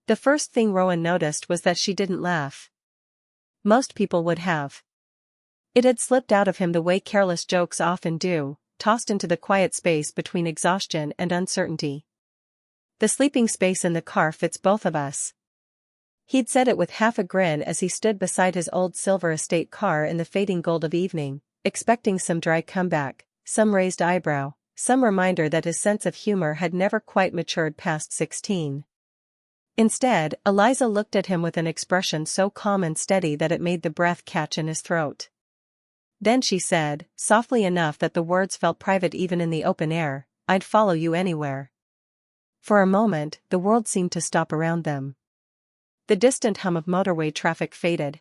The first thing Rowan noticed was that she didn't laugh. Most people would have. It had slipped out of him the way careless jokes often do, tossed into the quiet space between exhaustion and uncertainty. The sleeping space in the car fits both of us. He'd said it with half a grin as he stood beside his old silver estate car in the fading gold of evening, expecting some dry comeback, some raised eyebrow, some reminder that his sense of humor had never quite matured past 16. Instead, Eliza looked at him with an expression so calm and steady that it made the breath catch in his throat. Then she said, softly enough that the words felt private even in the open air, "I'd follow you anywhere." For a moment, the world seemed to stop around them. The distant hum of motorway traffic faded.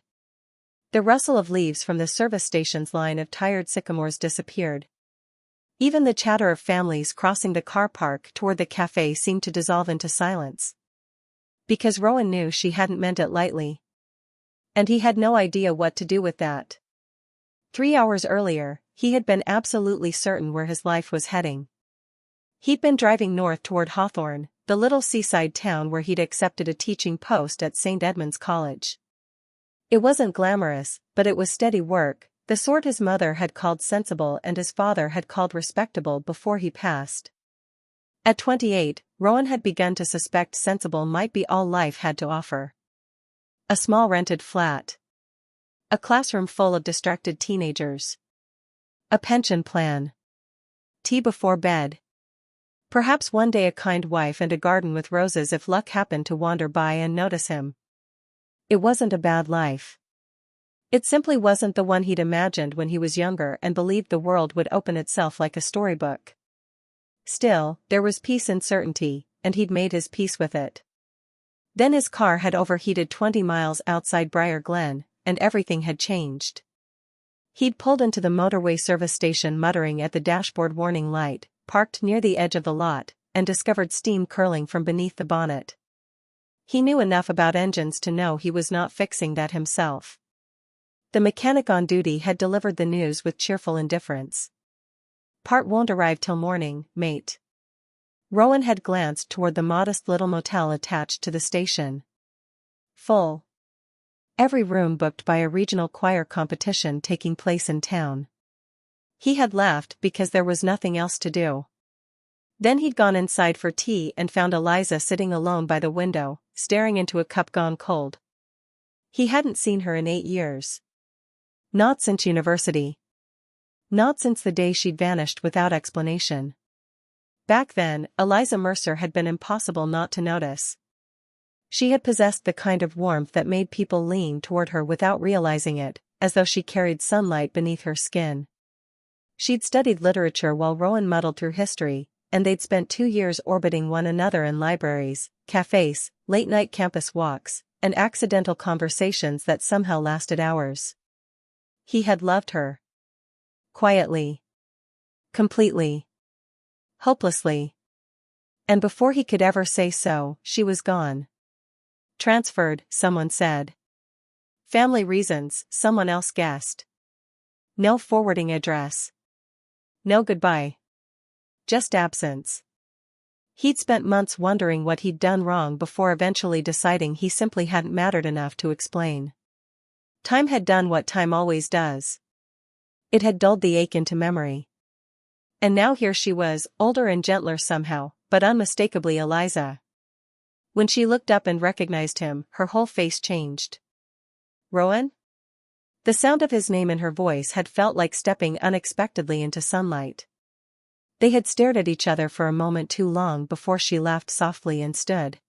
The rustle of leaves from the service station's line of tired sycamores disappeared. Even the chatter of families crossing the car park toward the cafe seemed to dissolve into silence. Because Rowan knew she hadn't meant it lightly. And he had no idea what to do with that. 3 hours earlier, he had been absolutely certain where his life was heading. He'd been driving north toward Hawthorne, the little seaside town where he'd accepted a teaching post at St. Edmund's College. It wasn't glamorous, but it was steady work, the sort his mother had called sensible and his father had called respectable before he passed. At 28, Rowan had begun to suspect sensible might be all life had to offer. A small rented flat. A classroom full of distracted teenagers. A pension plan. Tea before bed. Perhaps one day a kind wife and a garden with roses if luck happened to wander by and notice him. It wasn't a bad life. It simply wasn't the one he'd imagined when he was younger and believed the world would open itself like a storybook. Still, there was peace in certainty, and he'd made his peace with it. Then his car had overheated 20 miles outside Briar Glen, and everything had changed. He'd pulled into the motorway service station muttering at the dashboard warning light, parked near the edge of the lot, and discovered steam curling from beneath the bonnet. He knew enough about engines to know he was not fixing that himself. The mechanic on duty had delivered the news with cheerful indifference. "Part won't arrive till morning, mate." Rowan had glanced toward the modest little motel attached to the station. Full. Every room booked by a regional choir competition taking place in town. He had laughed because there was nothing else to do. Then he'd gone inside for tea and found Eliza sitting alone by the window, staring into a cup gone cold. He hadn't seen her in 8 years. Not since university. Not since the day she'd vanished without explanation. Back then, Eliza Mercer had been impossible not to notice. She had possessed the kind of warmth that made people lean toward her without realizing it, as though she carried sunlight beneath her skin. She'd studied literature while Rowan muddled through history, and they'd spent 2 years orbiting one another in libraries, cafes, late-night campus walks, and accidental conversations that somehow lasted hours. He had loved her. Quietly. Completely. Hopelessly. And before he could ever say so, she was gone. Transferred, someone said. Family reasons, someone else guessed. No forwarding address. No goodbye. Just absence. He'd spent months wondering what he'd done wrong before eventually deciding he simply hadn't mattered enough to explain. Time had done what time always does. It had dulled the ache into memory. And now here she was, older and gentler somehow, but unmistakably Eliza. When she looked up and recognized him, her whole face changed. Rowan? The sound of his name in her voice had felt like stepping unexpectedly into sunlight. They had stared at each other for a moment too long before she laughed softly and stood.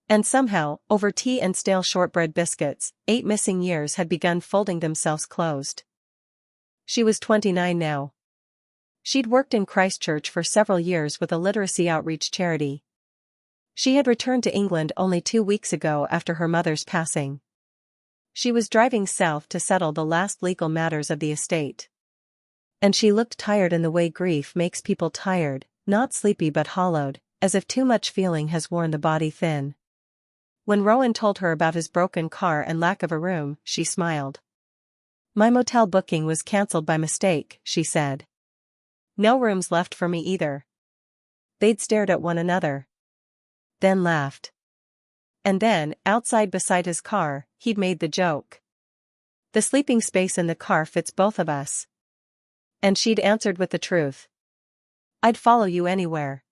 And somehow, over tea and stale shortbread biscuits, 8 missing years had begun folding themselves closed. She was 29 now. She'd worked in Christchurch for several years with a literacy outreach charity. She had returned to England only 2 weeks ago after her mother's passing. She was driving south to settle the last legal matters of the estate. And she looked tired in the way grief makes people tired, not sleepy but hollowed, as if too much feeling has worn the body thin. When Rowan told her about his broken car and lack of a room, she smiled. "My motel booking was cancelled by mistake," she said. "No rooms left for me either." They'd stared at one another. Then laughed. And then, outside beside his car, he'd made the joke. The sleeping space in the car fits both of us. And she'd answered with the truth. I'd follow you anywhere.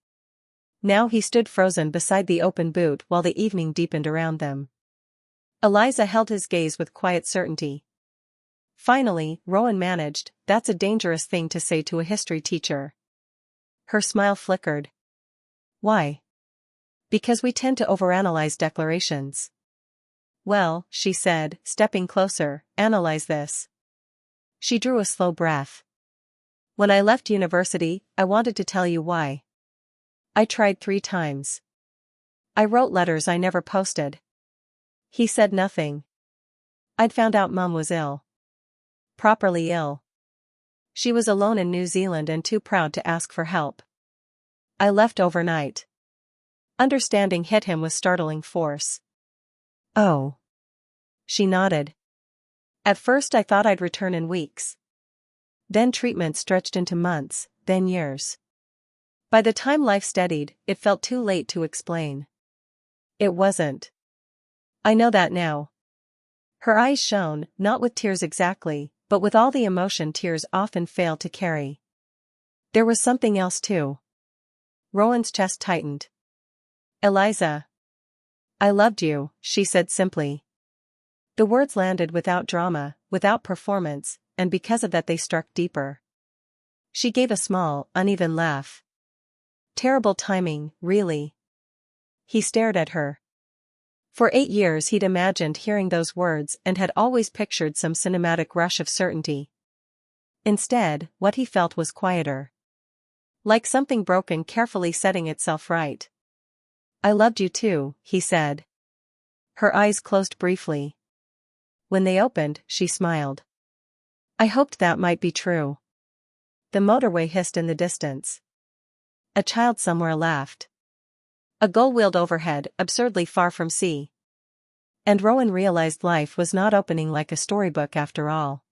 Now he stood frozen beside the open boot while the evening deepened around them. Eliza held his gaze with quiet certainty. Finally, Rowan managed, "That's a dangerous thing to say to a history teacher." Her smile flickered. Why? Because we tend to overanalyze declarations. Well, she said, stepping closer, analyze this. She drew a slow breath. When I left university, I wanted to tell you why. I tried 3 times. I wrote letters I never posted. He said nothing. I'd found out Mum was ill. Properly ill. She was alone in New Zealand and too proud to ask for help. I left overnight. Understanding hit him with startling force. Oh. She nodded. At first I thought I'd return in weeks. Then treatment stretched into months, then years. By the time life steadied, it felt too late to explain. It wasn't. I know that now. Her eyes shone, not with tears exactly, but with all the emotion tears often fail to carry. There was something else too. Rowan's chest tightened. Eliza. I loved you, she said simply. The words landed without drama, without performance, and because of that they struck deeper. She gave a small, uneven laugh. Terrible timing, really. He stared at her. For 8 years he'd imagined hearing those words and had always pictured some cinematic rush of certainty. Instead, what he felt was quieter. Like something broken carefully setting itself right. I loved you too, he said. Her eyes closed briefly. When they opened, she smiled. I hoped that might be true. The motorway hissed in the distance. A child somewhere laughed. A gull wheeled overhead, absurdly far from sea. And Rowan realized life was not opening like a storybook after all.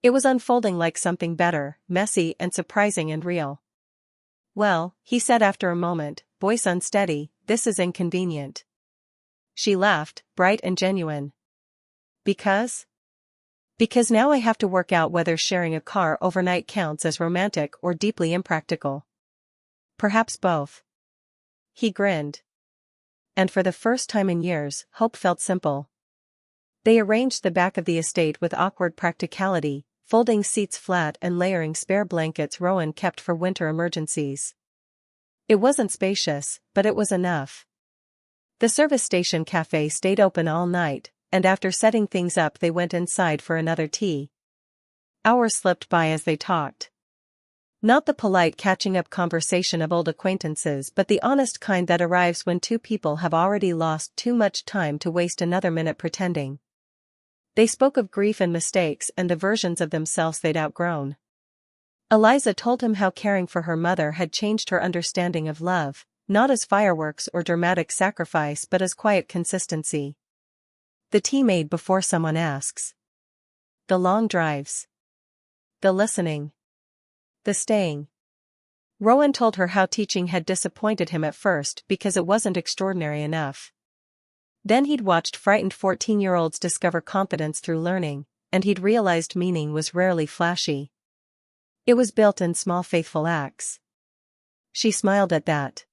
It was unfolding like something better, messy and surprising and real. Well, he said after a moment, voice unsteady, this is inconvenient. She laughed, bright and genuine. Because? Because now I have to work out whether sharing a car overnight counts as romantic or deeply impractical. Perhaps both. He grinned. And for the first time in years, hope felt simple. They arranged the back of the estate with awkward practicality, folding seats flat and layering spare blankets Rowan kept for winter emergencies. It wasn't spacious, but it was enough. The service station cafe stayed open all night, and after setting things up they went inside for another tea. Hours slipped by as they talked. Not the polite catching-up conversation of old acquaintances but the honest kind that arrives when 2 people have already lost too much time to waste another minute pretending. They spoke of grief and mistakes and the versions of themselves they'd outgrown. Eliza told him how caring for her mother had changed her understanding of love, not as fireworks or dramatic sacrifice but as quiet consistency. The tea made before someone asks. The long drives. The listening. The staying. Rowan told her how teaching had disappointed him at first because it wasn't extraordinary enough. Then he'd watched frightened 14-year-olds discover confidence through learning, and he'd realized meaning was rarely flashy. It was built in small faithful acts. She smiled at that.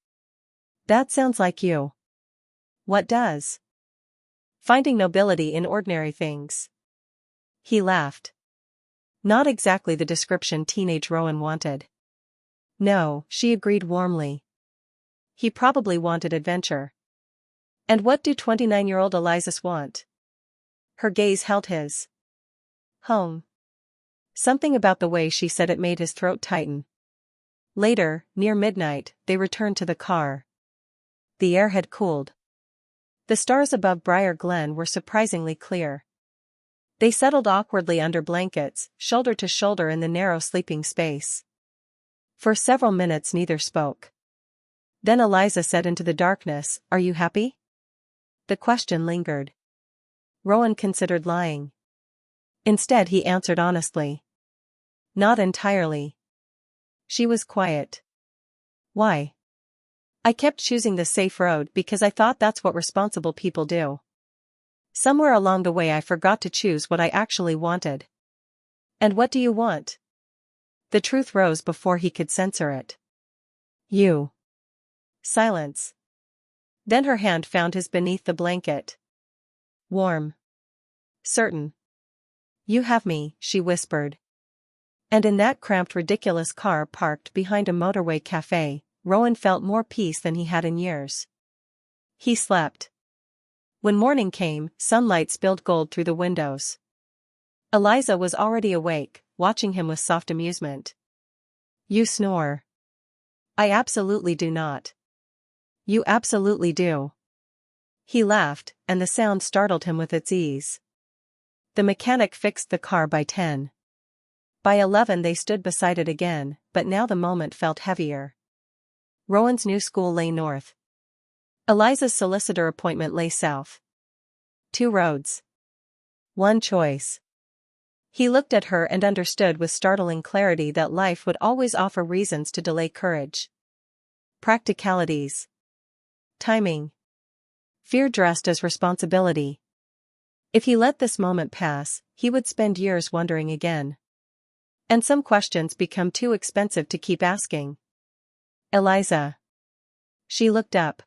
That sounds like you. What does? Finding nobility in ordinary things. He laughed. Not exactly the description teenage Rowan wanted. No, she agreed warmly. He probably wanted adventure. And what do 29-year-old Elizas want? Her gaze held his. Home. Something about the way she said it made his throat tighten. Later, near midnight, they returned to the car. The air had cooled. The stars above Briar Glen were surprisingly clear. They settled awkwardly under blankets, shoulder to shoulder in the narrow sleeping space. For several minutes neither spoke. Then Eliza said into the darkness, "Are you happy?" The question lingered. Rowan considered lying. Instead he answered honestly. Not entirely. She was quiet. Why? I kept choosing the safe road because I thought that's what responsible people do. Somewhere along the way I forgot to choose what I actually wanted. And what do you want? The truth rose before he could censor it. You. Silence. Then her hand found his beneath the blanket. Warm. Certain. You have me, she whispered. And in that cramped ridiculous car parked behind a motorway cafe, Rowan felt more peace than he had in years. He slept. When morning came, sunlight spilled gold through the windows. Eliza was already awake, watching him with soft amusement. You snore. I absolutely do not. You absolutely do. He laughed, and the sound startled him with its ease. The mechanic fixed the car by 10. By 11 they stood beside it again, but now the moment felt heavier. Rowan's new school lay north. Eliza's solicitor appointment lay south. 2 roads. 1 choice. He looked at her and understood with startling clarity that life would always offer reasons to delay courage. Practicalities. Timing. Fear dressed as responsibility. If he let this moment pass, he would spend years wondering again. And some questions become too expensive to keep asking. Eliza. She looked up.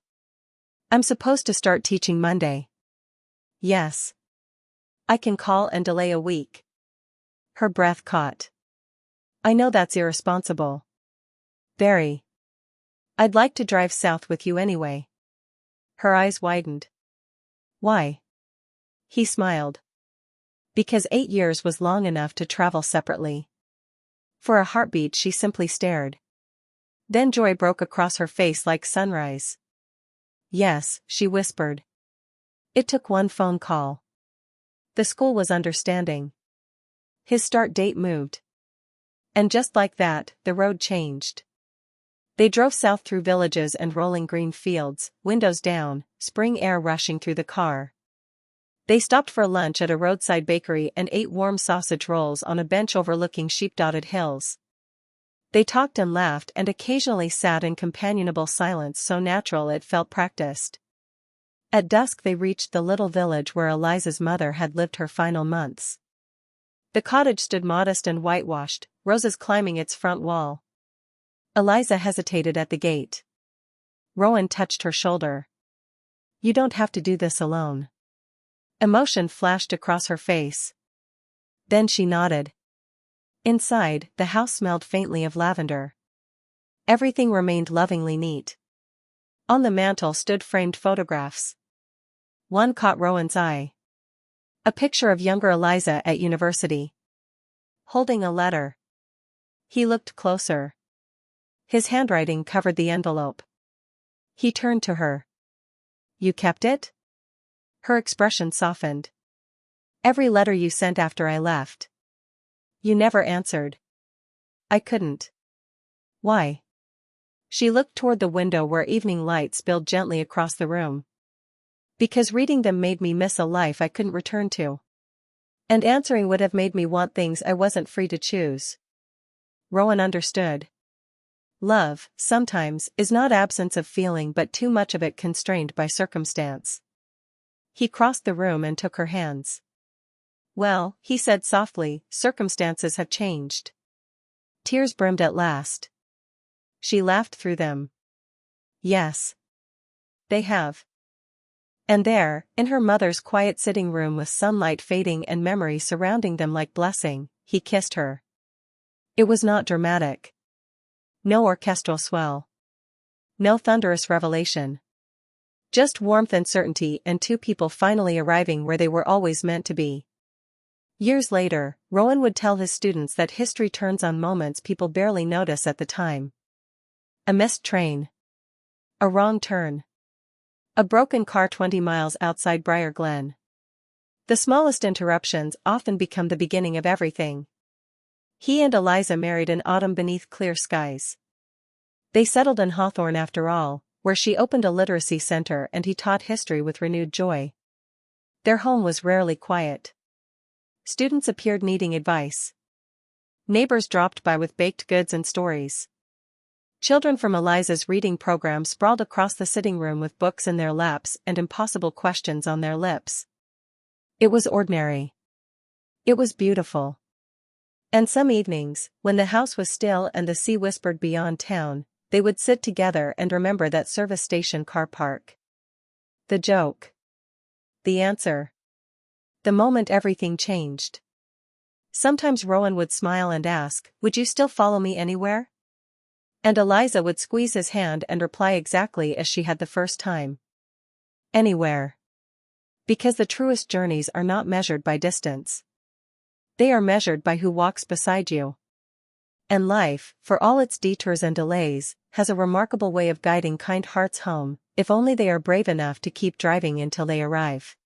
I'm supposed to start teaching Monday. Yes. I can call and delay a week. Her breath caught. I know that's irresponsible. Very. I'd like to drive south with you anyway. Her eyes widened. Why? He smiled. Because 8 years was long enough to travel separately. For a heartbeat she simply stared. Then joy broke across her face like sunrise. Yes, she whispered. It took 1 phone call. The school was understanding. His start date moved. And just like that, the road changed. They drove south through villages and rolling green fields, windows down, spring air rushing through the car. They stopped for lunch at a roadside bakery and ate warm sausage rolls on a bench overlooking sheep-dotted hills. They talked and laughed and occasionally sat in companionable silence so natural it felt practiced. At dusk they reached the little village where Eliza's mother had lived her final months. The cottage stood modest and whitewashed, roses climbing its front wall. Eliza hesitated at the gate. Rowan touched her shoulder. You don't have to do this alone. Emotion flashed across her face. Then she nodded. Inside, the house smelled faintly of lavender. Everything remained lovingly neat. On the mantel stood framed photographs. One caught Rowan's eye. A picture of younger Eliza at university. Holding a letter. He looked closer. His handwriting covered the envelope. He turned to her. You kept it? Her expression softened. Every letter you sent after I left. You never answered. I couldn't. Why? She looked toward the window where evening light spilled gently across the room. Because reading them made me miss a life I couldn't return to. And answering would have made me want things I wasn't free to choose. Rowan understood. Love, sometimes, is not absence of feeling but too much of it constrained by circumstance. He crossed the room and took her hands. Well, he said softly, circumstances have changed. Tears brimmed at last. She laughed through them. Yes. They have. And there, in her mother's quiet sitting room with sunlight fading and memory surrounding them like blessing, he kissed her. It was not dramatic. No orchestral swell. No thunderous revelation. Just warmth and certainty and 2 people finally arriving where they were always meant to be. Years later, Rowan would tell his students that history turns on moments people barely notice at the time. A missed train. A wrong turn. A broken car 20 miles outside Briar Glen. The smallest interruptions often become the beginning of everything. He and Eliza married in autumn beneath clear skies. They settled in Hawthorne after all, where she opened a literacy center and he taught history with renewed joy. Their home was rarely quiet. Students appeared needing advice. Neighbors dropped by with baked goods and stories. Children from Eliza's reading program sprawled across the sitting room with books in their laps and impossible questions on their lips. It was ordinary. It was beautiful. And some evenings, when the house was still and the sea whispered beyond town, they would sit together and remember that service station car park. The joke. The answer. The moment everything changed. Sometimes Rowan would smile and ask, "Would you still follow me anywhere?" And Eliza would squeeze his hand and reply exactly as she had the first time. Anywhere. Because the truest journeys are not measured by distance. They are measured by who walks beside you. And life, for all its detours and delays, has a remarkable way of guiding kind hearts home, if only they are brave enough to keep driving until they arrive.